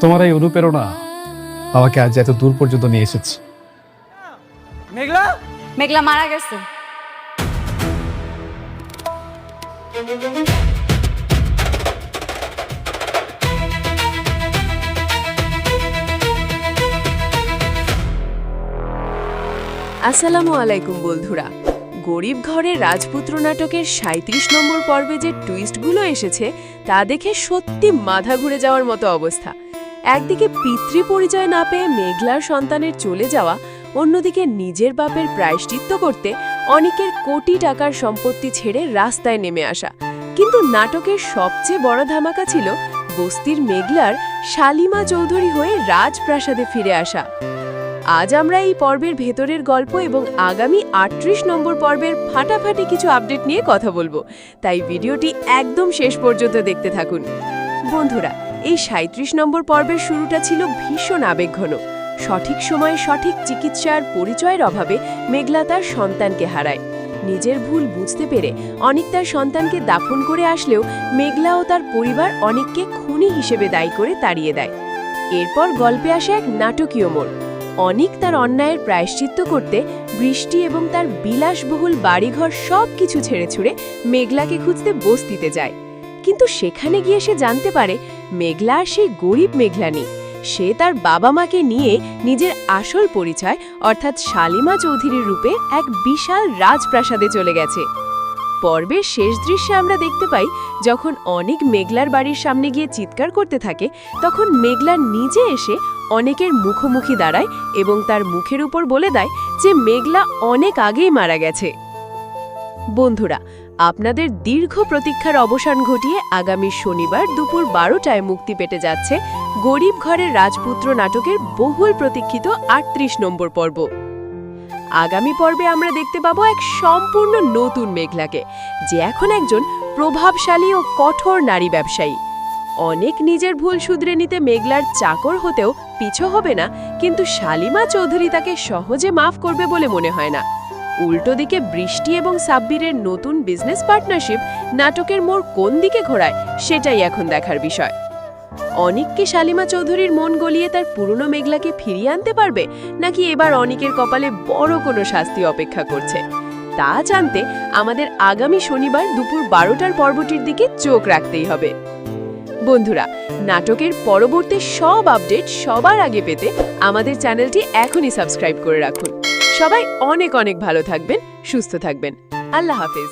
তোমার এই অনুপ্রেরণা আমাকে আজ এত দূর পর্যন্ত নিয়ে এসেছে। মেঘলা মেঘলা মারা গেছে। আসসালামু আলাইকুম বন্ধুরা। গরিব ঘরের রাজপুত্র নাটকের ৩৭ নম্বর পর্বে যে টুইস্টগুলো এসেছে তা দেখে সত্যি মাথা ঘুরে যাওয়ার মতো অবস্থা। একদিকে পিতৃ পরিচয় না পেয়ে মেঘলার সন্তানের চলে যাওয়া, অন্যদিকে নিজের বাপের প্রায়শ্চিত্ত করতে অনেকের কোটি টাকার সম্পত্তি ছেড়ে রাস্তায় নেমে আসা। কিন্তু নাটকের সবচেয়ে বড় ধামাকা ছিল বস্তির মেঘলার শালিমা চৌধুরী হয়ে রাজপ্রাসাদে ফিরে আসা। আজ আমরা এই পর্বের ভেতরের গল্প এবং আগামী ৩৮ নম্বর পর্বের ফাটাফাটি কিছু আপডেট নিয়ে কথা বলবো, তাই ভিডিওটি একদম শেষ পর্যন্ত দেখতে থাকুন। বন্ধুরা, এই ৩৭ নম্বর পর্বের শুরুটা ছিল ভীষণ আবেগঘন। সঠিক সময়ে সঠিক চিকিৎসার পরিচয়ের অভাবে মেঘলা তার সন্তানকে হারায়। নিজের ভুল বুঝতে পেরে অনিক তার সন্তানকে দাফন করে আসলেও মেঘলা ও তার পরিবার অনিককে খুনি হিসেবে দায়ী করে তাড়িয়ে দেয়। এরপর গল্পে আসে এক নাটকীয় মোড়। অনিক তার অন্যায়ের প্রায়শ্চিত্ত করতে বৃষ্টি এবং তার বিলাসবহুল বাড়িঘর সবকিছু ছেড়ে ছুড়ে মেঘলাকে খুঁজতে বস্তিতে যায়। কিন্তু সেখানে গিয়ে সে জানতে পারে মেঘলা আর সেই গরিব মেঘলা নেই। সে তার বাবা মাকে নিয়ে নিজের আসল পরিচয় অর্থাৎ শালিমা চৌধুরীর রূপে এক বিশাল রাজপ্রাসাদে চলে গেছে। পর্বের শেষ দৃশ্যে আমরা দেখতে পাই যখন অনিক মেঘলার বাড়ির সামনে গিয়ে চিৎকার করতে থাকে, তখন মেঘলা নিজে এসে অনেকের মুখোমুখি দাঁড়ায় এবং তার মুখের উপর বলে দেয় যে মেঘলা অনেক আগেই মারা গেছে। বন্ধুরা, আপনাদের দীর্ঘ প্রতীক্ষার অবসান ঘটিয়ে আগামী শনিবার দুপুর ১২টায় মুক্তি পেতে যাচ্ছে গরিব ঘরের রাজপুত্র নাটকের বহুল প্রতীক্ষিত ৩৮ নম্বর পর্ব। আগামী পর্বে আমরা দেখতে পাবো এক সম্পূর্ণ নতুন মেঘলাকে, যে এখন একজন প্রভাবশালী ও কঠোর নারী ব্যবসায়ী। অনেক নিজের ভুল শুধরে নিতে মেঘলার চাকর হতেও পিছু হবে না, কিন্তু শালিমা চৌধুরী তাকে সহজে মাফ করবে বলে মনে হয় না। উল্টো দিকে বৃষ্টি এবং সাব্বিরের নতুন বিজনেস পার্টনারশিপ নাটকের মোড় কোন দিকে ঘোরায় সেটাই এখন দেখার বিষয়। অনিককে শালিমা চৌধুরীর মন গলিয়ে তার পুরনো মেঘলাকে ফিরিয়ে আনতে পারবে, নাকি এবার অনিকের কপালে বড় কোনো শাস্তি অপেক্ষা করছে, তা জানতে আমাদের আগামী শনিবার দুপুর ১২টার পর্বটির দিকে চোখ রাখতেই হবে। বন্ধুরা, নাটকের পরবর্তী সব আপডেট সবার আগে পেতে আমাদের চ্যানেলটি এখনই সাবস্ক্রাইব করে রাখুন। সবাই অনেক অনেক ভালো থাকবেন, সুস্থ থাকবেন। আল্লাহ হাফেজ।